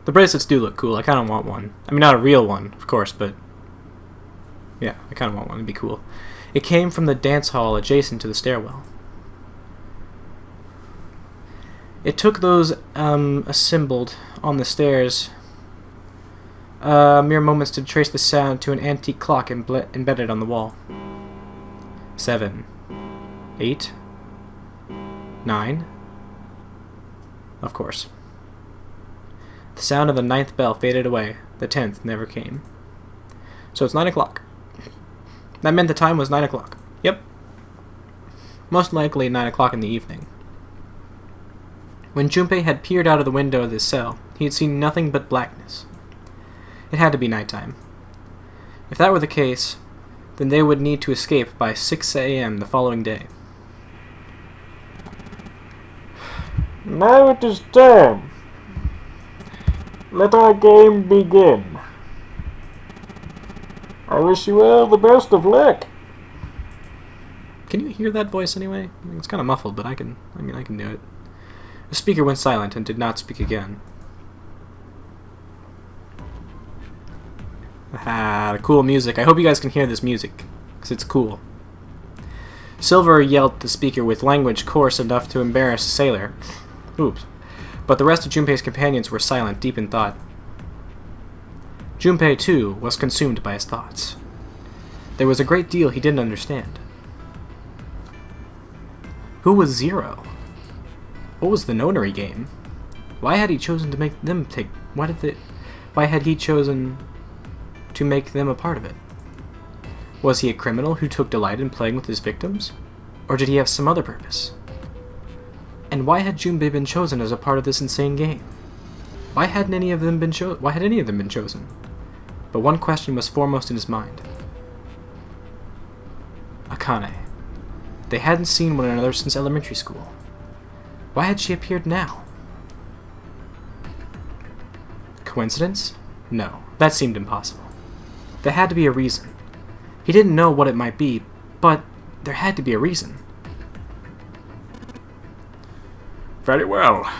The bracelets do look cool. I kind of want one. I mean, not a real one, of course, but yeah, I kind of want one. It'd be cool. It came from the dance hall adjacent to the stairwell. It took those assembled on the stairs mere moments to trace the sound to an antique clock embedded on the wall. 7, 8, 9. Of course. The sound of the 9th bell faded away. The 10th never came. So it's 9 o'clock. That meant the time was 9 o'clock. Yep. Most likely 9 o'clock in the evening. When Junpei had peered out of the window of his cell, he had seen nothing but blackness. It had to be nighttime. If that were the case, then they would need to escape by 6 a.m. the following day. Now it is time. Let our game begin. I wish you all the best of luck. Can you hear that voice anyway? I mean, it's kind of muffled, but I can do it. The speaker went silent and did not speak again. Ah, the cool music. I hope you guys can hear this music, because it's cool. Silver yelled at the speaker with language coarse enough to embarrass a sailor. Oops. But the rest of Junpei's companions were silent, deep in thought. Junpei, too, was consumed by his thoughts. There was a great deal he didn't understand. Who was Zero? What was the nonary game? Why had he chosen to make them take... Why had he chosen to make them a part of it? Was he a criminal who took delight in playing with his victims? Or did he have some other purpose? And why had Junpei been chosen as a part of this insane game? Why had any of them been chosen? But one question was foremost in his mind. Akane. They hadn't seen one another since elementary school. Why had she appeared now? Coincidence? No, that seemed impossible. There had to be a reason. He didn't know what it might be, but there had to be a reason. Very well.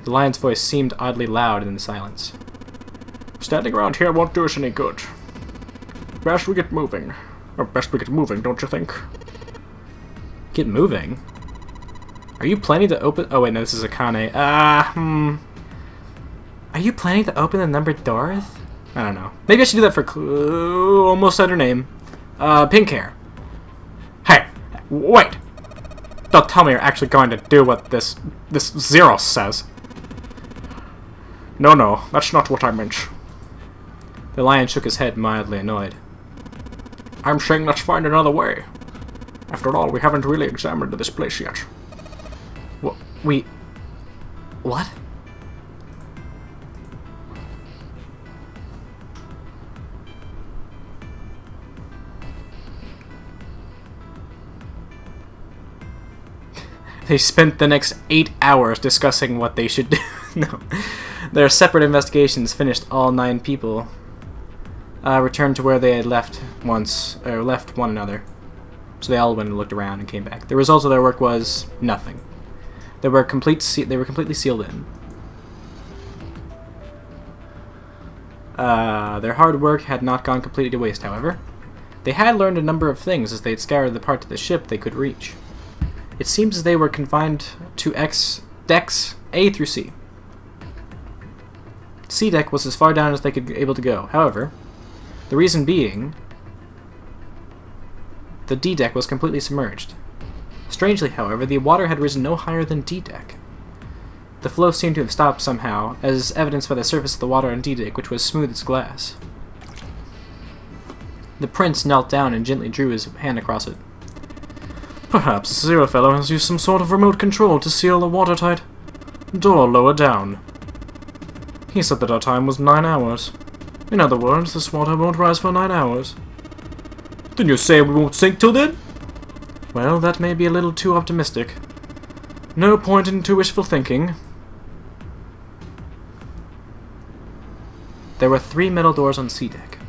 The lion's voice seemed oddly loud in the silence. Standing around here won't do us any good. Best we get moving. Or best we get moving, don't you think? Get moving? Are you planning to open... Oh wait, no, this is Akane. Are you planning to open the numbered doors? I don't know. Maybe I should do that for... Almost said her name. Pink hair. Hey, wait! Don't tell me you're actually going to do what this Zero says. No, that's not what I meant. The lion shook his head, mildly annoyed. I'm saying let's find another way. After all, we haven't really examined this place yet. What? They spent the next 8 hours discussing what they should do. No. Their separate investigations finished. All 9 people returned to where they had left one another. So they all went and looked around and came back. The result of their work was nothing. They were completely sealed in. Their hard work had not gone completely to waste, however. They had learned a number of things as they had scoured the parts of the ship they could reach. It seems as they were confined to decks A through C. C deck was as far down as they could be able to go. However, the reason being, the D deck was completely submerged. Strangely, however, the water had risen no higher than D deck. The flow seemed to have stopped somehow, as evidenced by the surface of the water on D deck, which was smooth as glass. The prince knelt down and gently drew his hand across it. Perhaps the Zero fellow has used some sort of remote control to seal the watertight door lower down. He said that our time was 9 hours. In other words, this water won't rise for 9 hours. Then you say we won't sink till then? Well, that may be a little too optimistic. No point in too wishful thinking. There were 3 metal doors on C deck.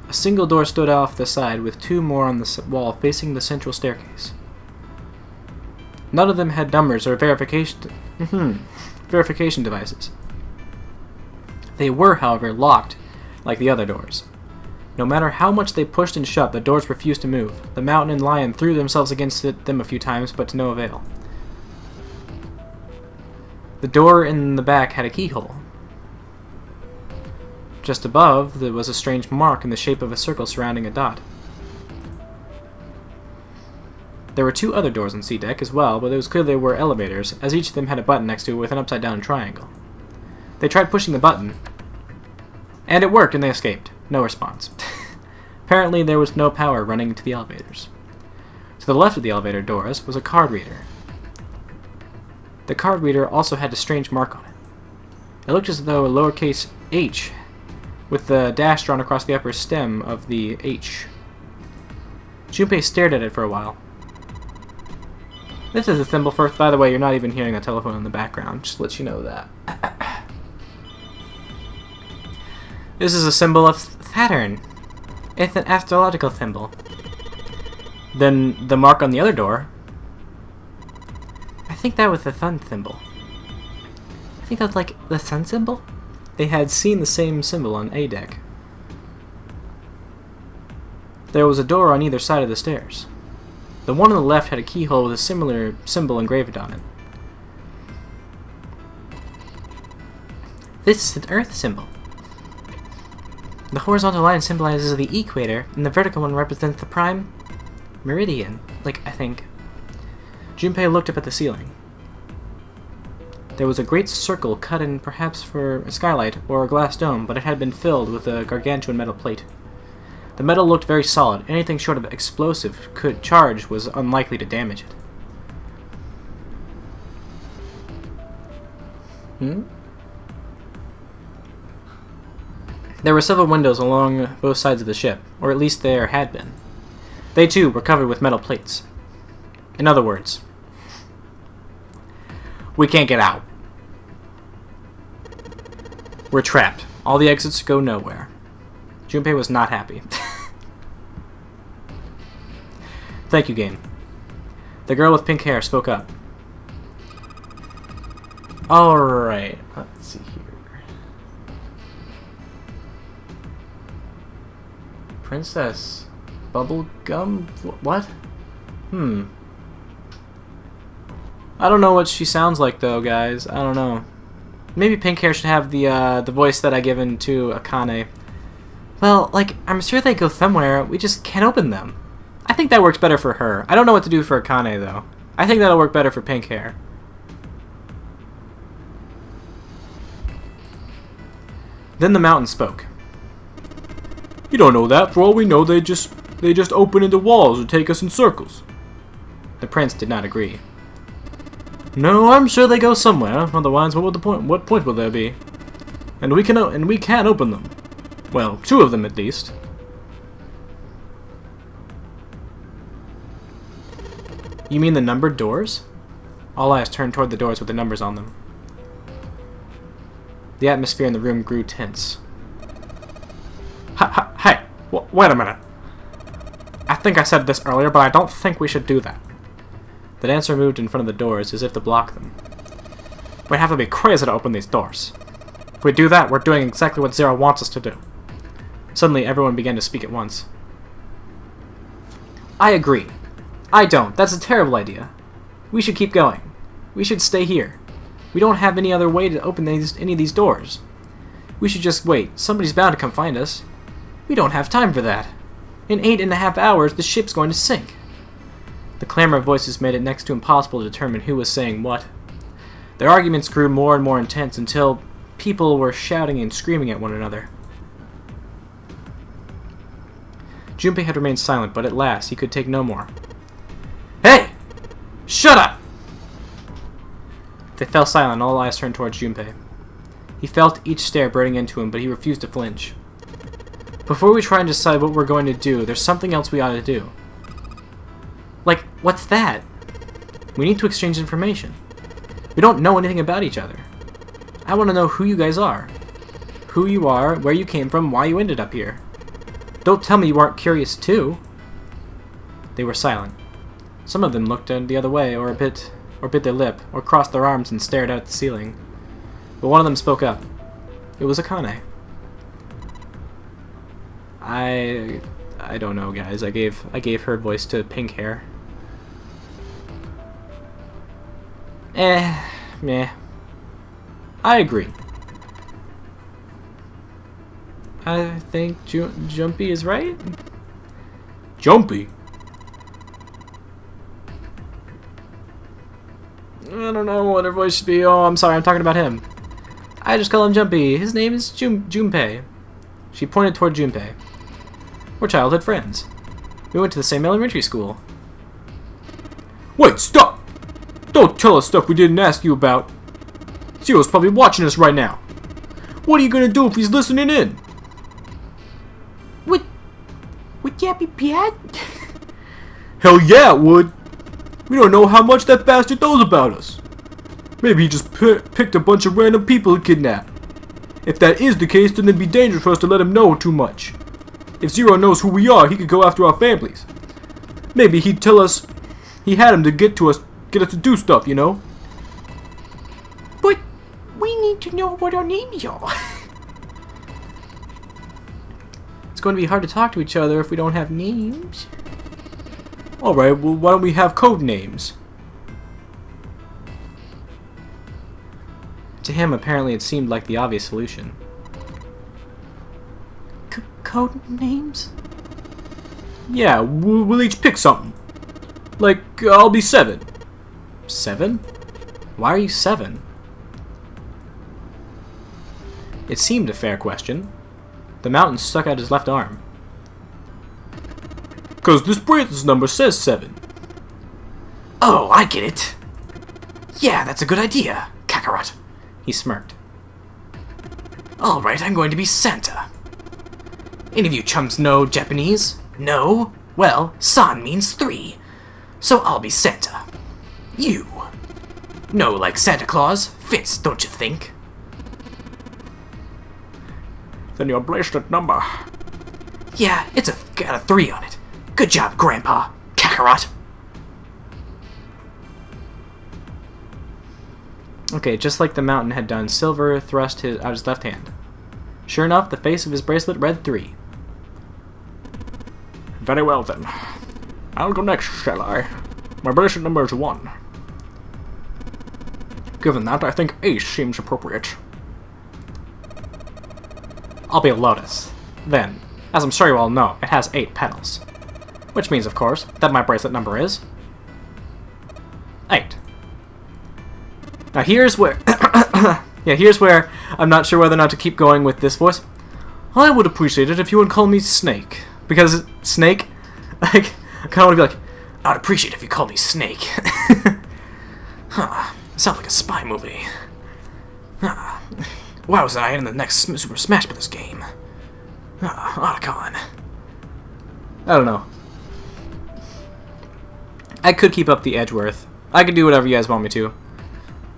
A single door stood off the side, with 2 more on the wall facing the central staircase. None of them had numbers or verification devices. They were, however, locked, like the other doors. No matter how much they pushed and shoved, the doors refused to move. The mountain and lion threw themselves against them a few times, but to no avail. The door in the back had a keyhole. Just above, there was a strange mark in the shape of a circle surrounding a dot. There were 2 other doors on C deck as well, but it was clear they were elevators, as each of them had a button next to it with an upside-down triangle. They tried pushing the button, and it worked, and they escaped. No response. Apparently, there was no power running into the elevators. To the left of the elevator doors was a card reader. The card reader also had a strange mark on it. It looked as though a lowercase h, with the dash drawn across the upper stem of the H. Junpei stared at it for a while. This is a symbol for... By the way, you're not even hearing the telephone in the background, just to let you know that. This is a symbol of Saturn. It's an astrological symbol. Then the mark on the other door... I think that was the sun symbol. I think that's like the sun symbol? They had seen the same symbol on A deck. There was a door on either side of the stairs. The one on the left had a keyhole with a similar symbol engraved on it. This is an Earth symbol. The horizontal line symbolizes the equator, and the vertical one represents the prime meridian, I think. Junpei looked up at the ceiling. There was a great circle cut in perhaps for a skylight or a glass dome, but it had been filled with a gargantuan metal plate. The metal looked very solid. Anything short of explosive charge was unlikely to damage it. There were several windows along both sides of the ship, or at least there had been. They too were covered with metal plates. In other words, we can't get out. We're trapped. All the exits go nowhere. Junpei was not happy. Thank you, game. The girl with pink hair spoke up. Alright, let's see here. Princess Bubblegum? What? I don't know what she sounds like, though, guys. I don't know. Maybe pink hair should have the voice that I given to Akane. Well, I'm sure they go somewhere. We just can't open them. I think that works better for her. I don't know what to do for Akane, though. I think that'll work better for pink hair. Then the mountain spoke. You don't know that. For all we know, they just open into walls or take us in circles. The prince did not agree. No, I'm sure they go somewhere. Otherwise, what would the point? What point will there be? And we can open them. Well, 2 of them at least. You mean the numbered doors? All eyes turned toward the doors with the numbers on them. The atmosphere in the room grew tense. Hey, wait a minute. I think I said this earlier, but I don't think we should do that. The dancer moved in front of the doors as if to block them. We'd have to be crazy to open these doors. If we do that, we're doing exactly what Zero wants us to do. Suddenly, everyone began to speak at once. I agree. I don't. That's a terrible idea. We should keep going. We should stay here. We don't have any other way to open any of these doors. We should just wait. Somebody's bound to come find us. We don't have time for that. In 8.5 hours, the ship's going to sink. The clamor of voices made it next to impossible to determine who was saying what. Their arguments grew more and more intense until people were shouting and screaming at one another. Junpei had remained silent, but at last he could take no more. Hey! Shut up! They fell silent, and all eyes turned towards Junpei. He felt each stare burning into him, but he refused to flinch. Before we try and decide what we're going to do, there's something else we ought to do. What's that? We need to exchange information. We don't know anything about each other. I want to know who you guys are. Who you are, where you came from, why you ended up here. Don't tell me you aren't curious too. They were silent. Some of them looked the other way, or bit their lip, or crossed their arms and stared out at the ceiling. But one of them spoke up. It was Akane. I don't know, guys. I gave her voice to pink hair. Meh. I agree. I think Jumpy is right. Jumpy? I don't know what her voice should be. Oh, I'm sorry. I'm talking about him. I just call him Jumpy. His name is Junpei. She pointed toward Junpei. We're childhood friends. We went to the same elementary school. Wait, stop! Don't tell us stuff we didn't ask you about. Zero's probably watching us right now. What are you gonna do if he's listening in? Would that be bad? Hell yeah, it would. We don't know how much that bastard knows about us. Maybe he just picked a bunch of random people to kidnap. If that is the case, then it'd be dangerous for us to let him know too much. If Zero knows who we are, he could go after our families. Maybe he'd tell us he had him to get us to do stuff, you know? But we need to know what our names are. It's going to be hard to talk to each other if we don't have names. Alright, well, why don't we have code names? To him, apparently, it seemed like the obvious solution. Code names? Yeah, we'll each pick something. Like, I'll be 7. 7? Why are you 7? It seemed a fair question. The mountain stuck out his left arm. 'Cause this bracelet's number says 7. Oh, I get it. Yeah, that's a good idea, Kakarot. He smirked. Alright, I'm going to be Santa. Any of you chums know Japanese? No? Well, San means 3. So I'll be Santa. You. No, like Santa Claus. Fits, don't you think? Then your bracelet number. Yeah, got a 3 on it. Good job, Grandpa. Kakarot. Okay, just like the mountain had done, Silver thrust out his left hand. Sure enough, the face of his bracelet read 3. Very well then. I'll go next, shall I? My bracelet number is 1. Given that, I think Ace seems appropriate. I'll be Lotus. Then, as I'm sure you all know, it has 8 petals. Which means, of course, that my bracelet number is 8. Now here's where here's where I'm not sure whether or not to keep going with this voice. I would appreciate it if you would call me Snake. Because Snake, like, I kinda wanna be like, I'd appreciate it if you called me Snake. Huh. Sounds like a spy movie. Huh. Why was I in the next Super Smash Bros. Game? Otacon. I don't know. I could keep up the Edgeworth. I could do whatever you guys want me to.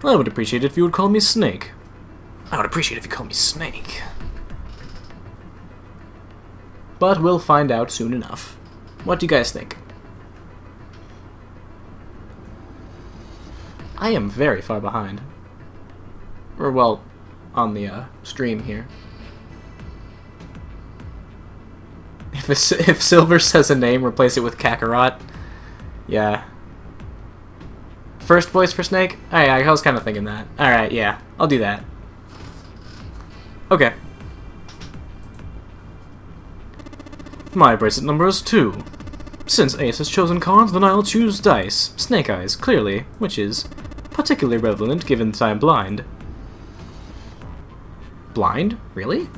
I would appreciate it if you would call me Snake. I would appreciate it if you called me Snake. But we'll find out soon enough. What do you guys think? I am very far behind. Or, well, on the stream here. If Silver says a name, replace it with Kakarot. Yeah. First voice for Snake? I was kind of thinking that. Alright, yeah. I'll do that. Okay. My bracelet number is 2. Since Ace has chosen cards, then I'll choose dice. Snake Eyes, clearly, which is particularly relevant given that I'm blind. Blind? Really?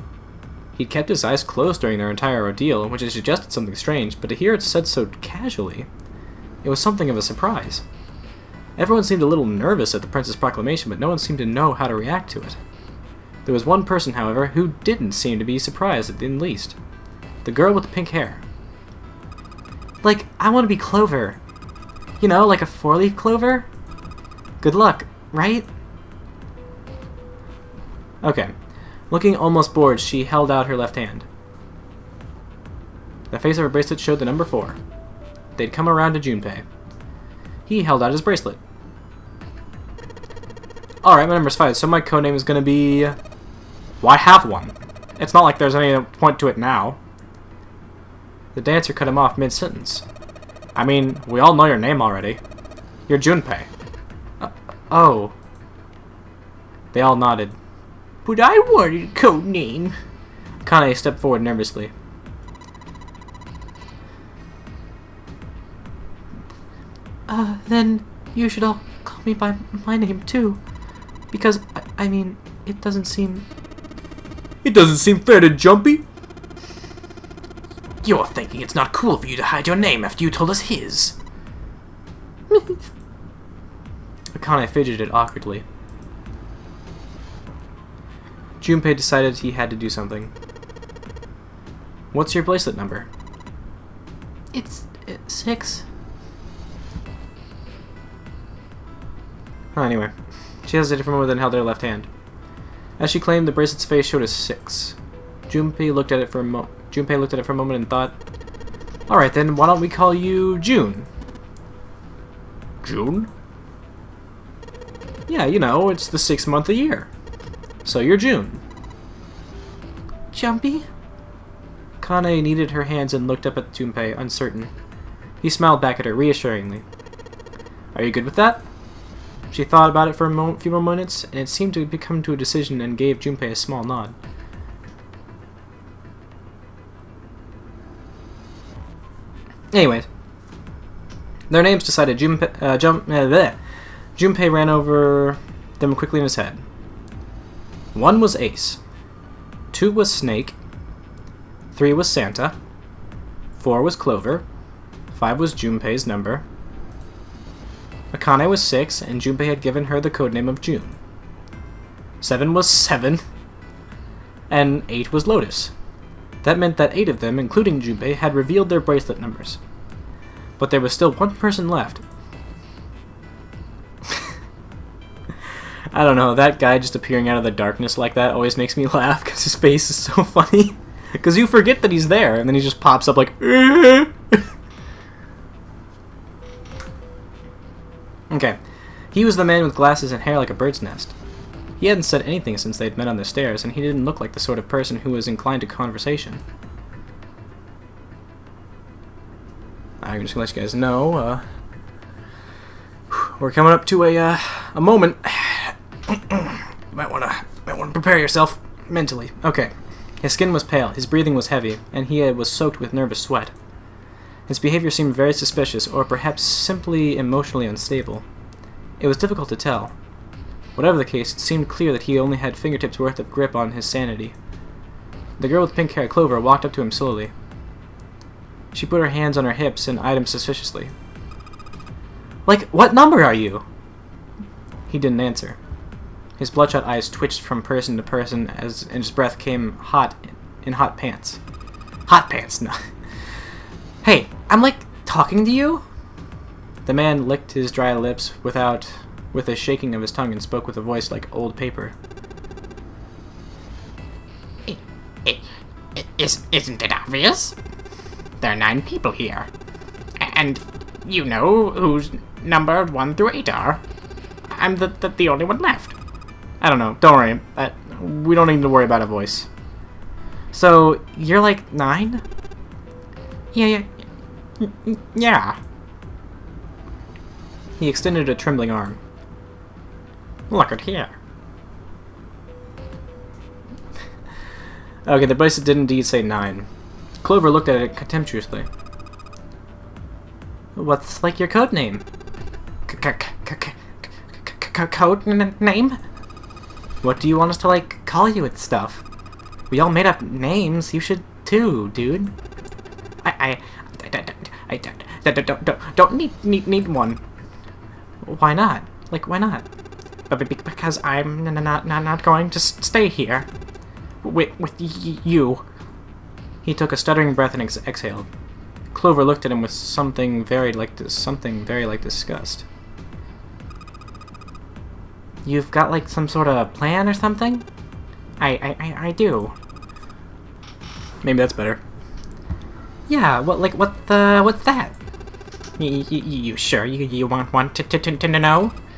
He'd kept his eyes closed during their entire ordeal, which had suggested something strange, but to hear it said so casually, it was something of a surprise. Everyone seemed a little nervous at the prince's proclamation, but no one seemed to know how to react to it. There was one person, however, who didn't seem to be surprised at the least. The girl with the pink hair. Like, I want to be Clover. You know, like a 4-leaf clover? Good luck, right? Okay. Looking almost bored, she held out her left hand. The face of her bracelet showed the number 4. They'd come around to Junpei. He held out his bracelet. Alright, my number's 5, so my codename is gonna be Why have one? It's not like there's any point to it now. The dancer cut him off mid-sentence. I mean, we all know your name already. You're Junpei. Oh. They all nodded. But I wanted a code name. Akane stepped forward nervously. Then you should all call me by my name too. Because, I mean, it doesn't seem... It doesn't seem fair to Jumpy. You're thinking it's not cool for you to hide your name after you told us his. Akane fidgeted awkwardly. Junpei decided he had to do something. What's your bracelet number? It's 6. Anyway, she hesitated for a moment, then held her left hand. As she claimed, the bracelet's face showed a 6. Junpei looked at it for a moment and thought, "Alright then, why don't we call you June?" June? Yeah, you know, it's the 6th month of the year. So you're June. Jumpy? Kane kneaded her hands and looked up at Junpei, uncertain. He smiled back at her reassuringly. Are you good with that? She thought about it for a few more minutes, and it seemed to come to a decision and gave Junpei a small nod. Anyways, their names decided. Junpei ran over them quickly in his head. 1 was Ace. 2 was Snake. 3 was Santa. 4 was Clover. 5 was Junpei's number. Akane was 6, and Junpei had given her the codename of June. 7 was 7. And 8 was Lotus. That meant that 8 of them, including Junpei, had revealed their bracelet numbers. But there was still one person left. I don't know, that guy just appearing out of the darkness like that always makes me laugh because his face is so funny. Because you forget that he's there, and then he just pops up like... Okay, he was the man with glasses and hair like a bird's nest. He hadn't said anything since they'd met on the stairs, and he didn't look like the sort of person who was inclined to conversation. I'm just gonna let you guys know, we're coming up to a moment. You might wanna prepare yourself mentally. Okay. His skin was pale, his breathing was heavy, and he was soaked with nervous sweat. His behavior seemed very suspicious, or perhaps simply emotionally unstable. It was difficult to tell. Whatever the case, it seemed clear that he only had fingertips worth of grip on his sanity. The girl with pink hair, Clover, walked up to him slowly. She put her hands on her hips and eyed him suspiciously. Like, what number are you? He didn't answer. His bloodshot eyes twitched from person to person and his breath came hot in hot pants. Hot pants, no. Hey, I'm like talking to you? The man licked his dry lips with a shaking of his tongue and spoke with a voice like old paper. Isn't it obvious? There are 9 people here. And you know whose number 1 through 8 are. I'm the only one left. I don't know. Don't worry. We don't need to worry about a voice. So, you're like 9? Yeah. He extended a trembling arm. Look at here. Okay, the bracelet did indeed say 9. Clover looked at it contemptuously. What's like your code name? Code name? What do you want us to like call you and stuff? We all made up names. You should too, dude. I don't need one. Why not? Like, why not? Because I'm not going to stay here with you. He took a stuttering breath and exhaled. Clover looked at him with something very like disgust. You've got like some sort of plan or something? I do. Maybe that's better. Yeah, what's that? You sure you want to know?